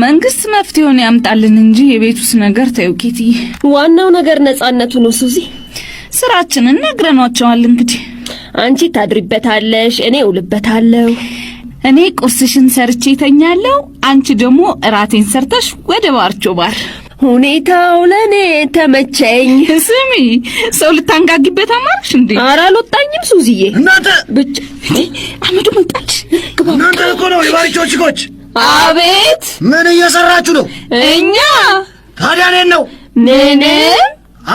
መንግስት መፍትሄውን ያምጣልን እንጂ የቤቱስ ነገር ተውቂቲ ዋናው ነገር ነጻነቱ ነው ሱዚ ስራችንን ነግረናቸዋል እንግዲህ አንቺ ታድሪበታለሽ እኔ እውልበታለሁ እኔ ቁርስሽን ሰርቼ ተኛለሁ አንቺ ደግሞ እራቴን ሰርተሽ ወደ ባርቾ ባር ሁኔታው ለኔ ተመቸኝ ስሚ ሰው ልታንጋጊበት አማርሽ እንዴ ኧረ አልወጣኝም ሱዚዬ እናንተ ብቻ አመዱ መጣች እናንተ እኮ ነው የባሪቾች ጎች አቤት ምን እየሰራችሁ ነው እኛ ታዲያ እኔን ነው ምን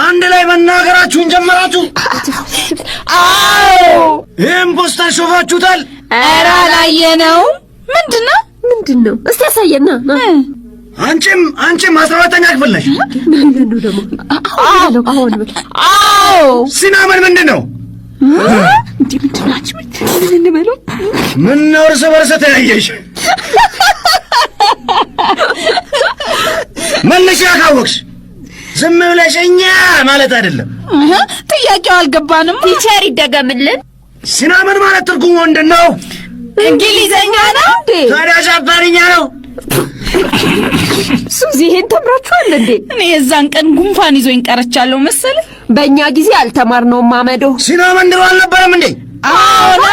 አንድ ላይ መናገራችሁን ጀመራችሁ አዎ ይሄን ፖስተር ሾፋችሁታል ኧረ አላየነው ምንድነው እስቲ ያሳየና አንቺም 12ኛ ክፍል ነሽ ምንድነው ደግሞ አዎ ሲናመን ምንድነው እንዴ ምንድናችሁ ምን በለው ምን ነው እርስ በርስ ተያየሽ መልሽ ያካወክሽ ዝም ብለሽኛ ማለት አይደለም ጥያቄው አልገባንም ቲቸር ይደገምልን ሲናመን ማለት ትርጉሙ ምንድነው እንግሊዘኛ ነው እንዴ ታዲያ ጃፓንኛ ነው ሱዚ ይሄን ተምራችኋል እንዴ እኔ የዛን ቀን ጉንፋን ይዞኝ ቀረቻለሁ መሰለ በእኛ ጊዜ አልተማርነውም ማመዶ ሲናመን ድሮ አልነበረም እንዴ አዎ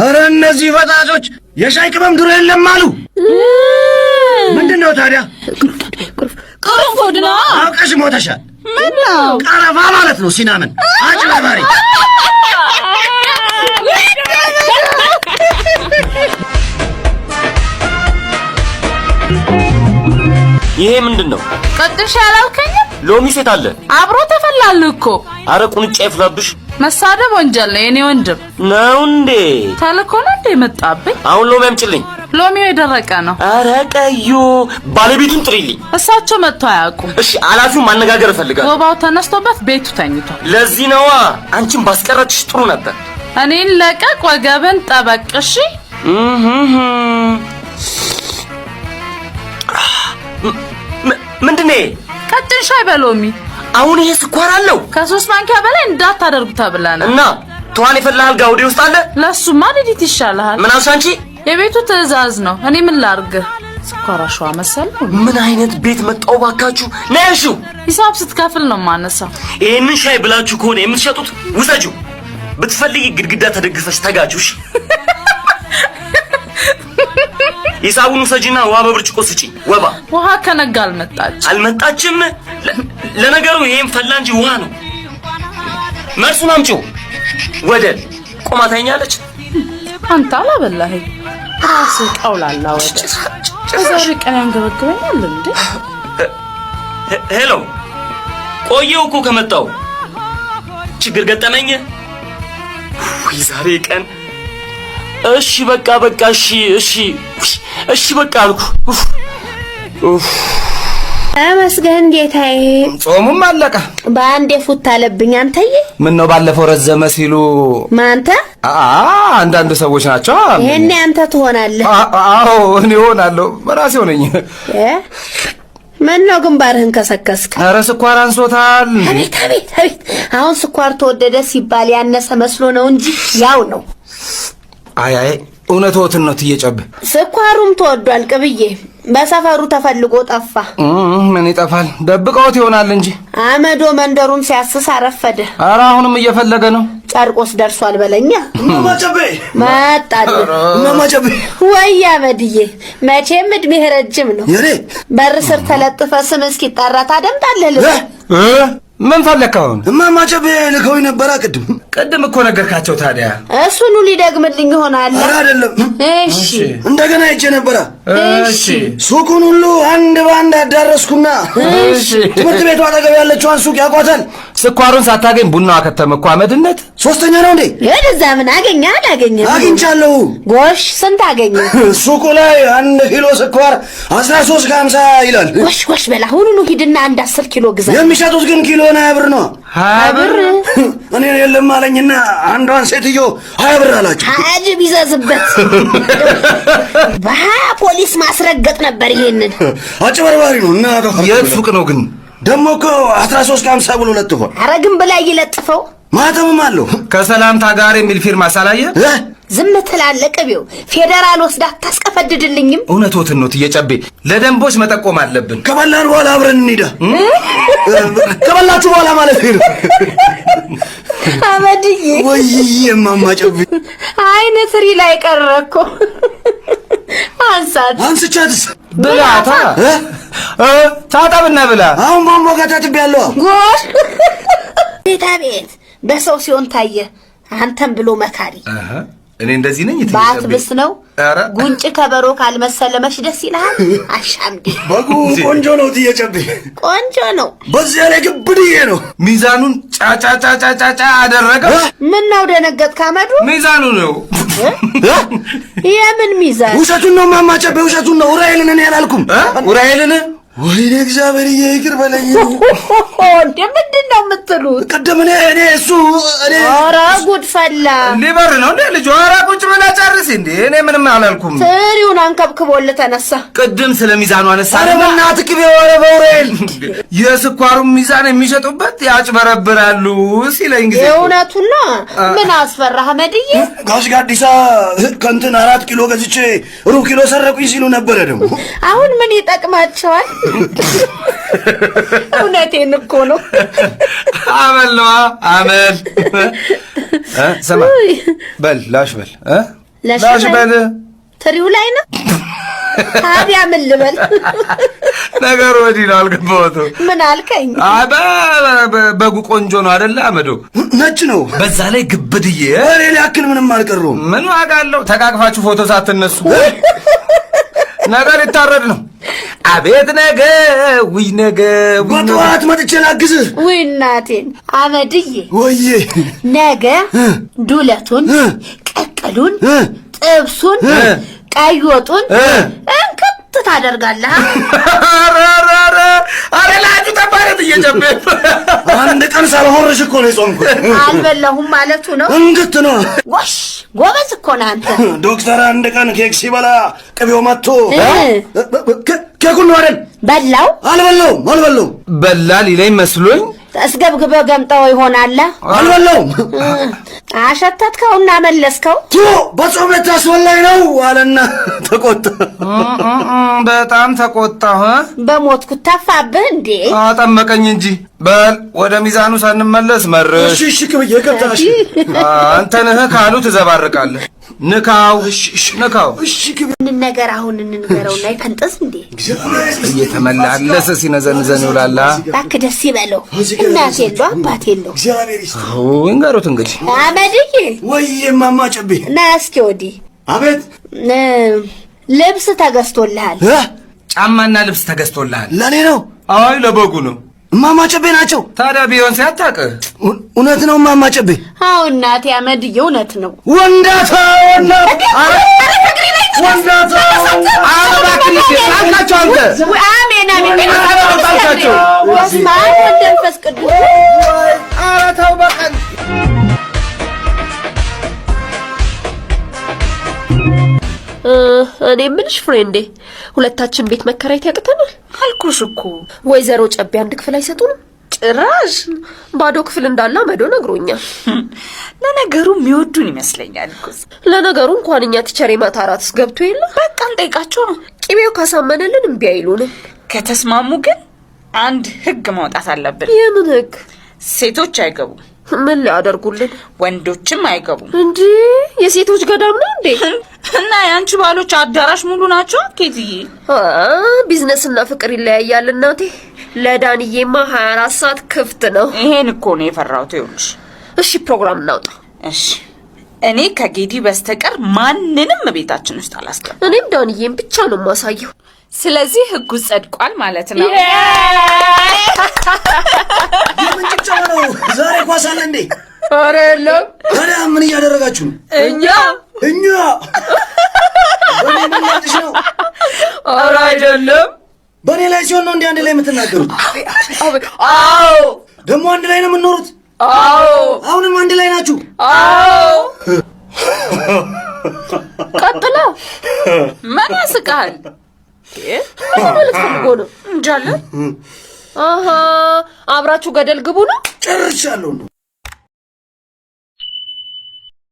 ኧረ እነዚህ ፈጣጮች የሻይ ቅመም ድሮ የለም አሉ ምንድነው ታዲያ ቅርንፉድ ነው አውቀሽ ሞተሻል ምን ነው ቀረፋ ማለት ነው ሲናመን አጭበርባሪ ይሄ ምንድነው ቀጥሽ ያላልከኝ ሎሚ ሴት አለ አብሮ ተፈላል እኮ አረ ቁንጫ ይፍላብሽ መሳደብ ወንጀል ነው የኔ ወንድም ነው እንዴ ታለኮና እንደ መጣብኝ አሁን ሎሚ አምጪልኝ ሎሚው የደረቀ ነው አረ ቀዩ ባለቤቱን ጥሪልኝ እሳቸው መጥተው አያውቁም እሺ አላፊው ማነጋገር ፈልጋለሁ ወባው ተነስቶበት ቤቱ ተኝቷል ለዚህ ነዋ አንቺን ባስቀረችሽ ጥሩ ነበር እኔን ለቀቅ ወገብን ጠበቅሽ ምንድነው ቀጥን ሻይ በሎሚ አሁን ይሄ ስኳር አለው ከ3 ማንኪያ በላይ እንዳታደርጉ ተብለናል እና ተዋን ይፈላል ጋውዴ ውስጥ አለ ለሱማ ለዲት ይሻላል ምን አልሽ አንቺ የቤቱ ትዕዛዝ ነው እኔ ምን ላርግ ስኳራሽዋ መሰል ምን አይነት ቤት መጣው ባካችሁ ነይሹ ሂሳብ ስትከፍል ነው ማነሳው ይሄንን ሻይ ብላችሁ ከሆነ የምትሸጡት ውሰጁ ብትፈልጊ ግድግዳ ተደግፈሽ ተጋጁሽ ሂሳቡን ውሰጂና ውሃ በብርጭቆ ስጪ ወባ ውሃ ከነጋል አልመጣችም ለነገሩ ይሄን ፈላ እንጂ ውሃ ነው መልሱን አምጪው ወደል ቆማታኛለች አንተ አላበላህ ራስ ቀውላላ ወደ ዛሬ ቀን ያንገበግበኛል እንዴ ሄሎ ቆየው እኮ ከመጣው ችግር ገጠመኝ ወይ ዛሬ ቀን እሺ በቃ እሺ በቃ አልኩ ተመስገን ጌታዬ ጾሙም አለቀ በአንዴ ፉት አለብኝ አንተዬ ምን ነው ባለፈው ረዘመ ሲሉ ማንተ አንዳንድ ሰዎች ናቸው ይሄኔ አንተ ትሆናለህ አዎ እኔ ሆናለሁ በራሴው ነኝ ምን ነው ግንባርህን ከሰከስክ ኧረ ስኳር አንሶታል አቤት አሁን ስኳር ተወደደ ሲባል ያነሰ መስሎ ነው እንጂ ያው ነው አይ እውነትዎትን ነው ትየጨብ ስኳሩም ተወዷል ቅብዬ በሰፈሩ ተፈልጎ ጠፋ ምን ይጠፋል ደብቀውት ይሆናል እንጂ አመዶ መንደሩን ሲያስስ አረፈደ ኧረ አሁንም እየፈለገ ነው ጨርቆስ ደርሷል በለኛ ማማጨቤ መጣል ማማጨቤ ወይ አመድዬ መቼም እድሜህ ረጅም ነው የኔ በር ስር ተለጥፈ ስም እስኪጠራ ታደምጣለህ ምን ፈለከው ማማጨቤ ልከው ነበር ቅድም እኮ ነገርካቸው ታዲያ እሱኑ ሊደግምልኝ ይሆናል አይደለም እሺ እንደገና ይቼ ነበር እሺ ሱቁን ሁሉ አንድ ባንድ አዳረስኩና እሺ ትምህርት ቤቱ አጠገብ ያለችውን ሱቅ ያቋታል ስኳሩን ሳታገኝ ቡናው አከተመኩ አመድነት ሶስተኛ ነው እንዴ የደዛ ምን አገኘህ አግኝቻለሁ ጎሽ ስንት አገኘ ሱቁ ላይ 1 ኪሎ ስኳር 13.50 ይላል ጎሽ በላ ሁሉኑ ሂድና 10 ኪሎ ግዛ የሚሸጡት ግን ኪሎ ነው 20 ብር ነው 20 ብር እኔ የለም አለኝና አንዷን ሴትዮ 20 ብር አላችሁ አጅብ ይዘዝበት ፖሊስ ማስረገጥ ነበር ይሄንን አጭበርባሪ ነው እና የሱቅ ነው ግን ደሞ እኮ 13.50 ብሎ ለጥፏል አረግም በላይ ይለጥፈው ማተምም አለው ከሰላምታ ጋር የሚል ፊርማ ሳላየ ዝም ትላለህ? ቅቤው ፌደራል ወስዳ አታስቀፈድድልኝም? እውነቶትን ነው እየጨቤ ለደንቦች መጠቆም አለብን። ከበላን በኋላ አብረን እንሂዳ። ከበላችሁ በኋላ ማለት ነው። አመድዬ ወይዬ እማማ ጨቤ አይነ ትሪ ላይ ቀረ እኮ። አንስቻትስ ብላታ ታጠብና ብላ። አሁን ቦምቦ ታጥቤያለሁ። ጎሽ ቤት በሰው ሲሆን ታየ አንተም ብሎ መካሪ። እኔ እንደዚህ ነኝ። ባትብስ ነው ጉንጭ ከበሮ ካልመሰለ መች ደስ ይልሃል? አሻምዲ በጉ ቆንጆ ነው እየጨቤ ቆንጆ ነው። በዚያ ላይ ግብድዬ ነው። ሚዛኑን ጫጫጫጫጫ አደረገው። ምን ነው ደነገጥክ አመዱ? ሚዛኑ ነው። የምን ሚዛን? ውሸቱን ነው እማማ ጨቤ ውሸቱን ነው። ኡራኤልን እኔ አላልኩም። ኡራኤልን ወይኔ እግዚአብሔርዬ ይቅር በለኝ። እንዴ ምንድን ነው የምትሉት? ቅድም እኔ ኧረ ጉድ ፈላ። ሊበር ነው እንዴ ልጅ? ኧረ ቁጭ ብላ ጨርስ እንዴ። እኔ ምንም አላልኩም። ትሪውን አንከብክቦልህ ተነሳ። ቅድም ስለ ሚዛኑ አነሳ። ኧረ በእናትህ ቅቤ ወረ በኡራኤል የስኳሩን ሚዛን የሚሸጡበት ያጭበረብራሉ ሲለኝ ጊዜ የእውነቱን ነው። ምን አስፈራህ አህመድዬ? ጋሽ ጋዲሳ ከእንትን 4 ኪሎ ገዝቼ ሩብ ኪሎ ሰረቁኝ ሲሉ ነበረ። ደግሞ አሁን ምን ይጠቅማቸዋል? እውነቴን እኮ ነው። አመል ነዋ አመል። ስማ በል ላሽ በል ላሽ በል። ትሪው ላይ ነው ታዲያ ምን ልበል? ነገሩ ወዲህ ነው። አልገባሁትም። ምን አልከኝ? በጉ ቆንጆ ነው አይደለ አመዶ? ነጭ ነው። በዛ ላይ ግብድዬ እኔ ያክል ምንም አልቀረውም። ምን ዋጋ አለው? ተቃቅፋችሁ ፎቶ ሳትነሱ ነገር ይታረድ ነው። አቤት ነገ ውይ ነገ በጠዋት መጥቼ ላግዝህ። ውይ እናቴን አመድዬ ወይዬ ነገ ዱለቱን፣ ቅቅሉን፣ ጥብሱን፣ ቀይ ወጡን እንክት ታደርጋለህ። አረ ላጁ ተባረት እየጨበ አንድ ቀን ሳልሆርሽ እኮ ነው የጾምኩት። አልበላሁም ማለቱ ነው። እንግት ነው። ጎሽ ጎበዝ እኮ ነህ አንተ። ዶክተር አንድ ቀን ኬክ ሲበላ ቅቤው መጥቶ ኬኩን ነው አይደል በላው? አልበላውም። በላ ሊለኝ መስሎኝ ተስገብግበህ ገምጠው ይሆናል። አልበላውም። አሸተትከውና መለስከው። በጾም ልታስበላኝ ነው አለና ተቆጣ። በጣም ተቆጣሁ። በሞትኩት ተፋብህ እንዴ? አጠመቀኝ እንጂ። በል ወደ ሚዛኑ ሳንመለስ መርሽ። እሺ ክብዬ ከታሽ አንተ ነህ ካሉ ትዘባርቃለህ። ንካው። እሺ ክብ ምን ነገር አሁን እንንገረውና ይፈንጥስ እንዴ? እየተመላለሰ ሲነዘንዘን ይውላል። እባክህ ደስ ይበለው። እናት የለው አባት የለው። እግዚአብሔር ይስጥህ። እንገሩት እንግዲህ። አመድዬ ወይዬ እማማ ጨቤ ና እስኪ ወዲህ። አቤት። ልብስ ተገዝቶልሃል። ጫማና ልብስ ተገዝቶልሃል። ለኔ ነው? አይ ለበጉ ነው። እማማ ጨቤ ናቸው። ታዲያ ቢሆን ሲያታቅ እውነት ነው እማማ ጨቤ? አዎ እናቴ አመድዬ እውነት ነው። ወንዳታ መንፈስ ቅዱስ ኧረ ተው በቀን እኔ ምንሽ ፍሬንዴ ሁለታችን ቤት መከራየት ያቅተናል አልኩሽ እኮ። ወይዘሮ ጨቤ አንድ ክፍል አይሰጡንም ጭራሽ። ባዶ ክፍል እንዳለ አመዶ ነግሮኛል። ለነገሩ የሚወዱን ይመስለኛል እኮ። ለነገሩ እንኳን እኛ ቲቸር ማታ አራትስ ገብቶ የለ። በቃ እንጠይቃቸው ነው። ቅቤው ካሳመነልን እምቢ አይሉንም። ከተስማሙ ግን አንድ ህግ ማውጣት አለብን። የምን ህግ? ሴቶች አይገቡም። ምን ሊያደርጉልን? ወንዶችም አይገቡም። እንዴ የሴቶች ገዳም ነው እንዴ? እና ያንቺ ባሎች አዳራሽ ሙሉ ናቸው ኬትዬ? ቢዝነስና ፍቅር ይለያያል እናቴ። ለዳንዬማ 24 ሰዓት ክፍት ነው። ይሄን እኮ ነው የፈራሁት። ይኸውልሽ እሺ ፕሮግራም እናውጣ። እሺ እኔ ከጌዲ በስተቀር ማንንም ቤታችን ውስጥ አላስገባም። እኔም ዳንዬን ብቻ ነው ማሳየው። ስለዚህ ህጉ ጸድቋል ማለት ነው። የምን ጭብጨባ ነው? ዛሬ ኳስ አለ እንዴ? ኧረ የለም። ታዲያ ምን እያደረጋችሁ ነው? እኛ በኔ ማለትሽ ነው? ኧረ አይደለም። በኔ ላይ ሲሆን ነው እንዴ አንድ ላይ የምትናገሩት? አዎ ደግሞ አንድ ላይ ነው የምንኖሩት? አዎ አሁንም አንድ ላይ ናችሁ? አዎ ቀጥላ ምን ያስቃል? ማለት ፈልጎ ነው እንጃለ። አሃ አብራችሁ ገደል ግቡ ነው። ጨርሻለሁ ነው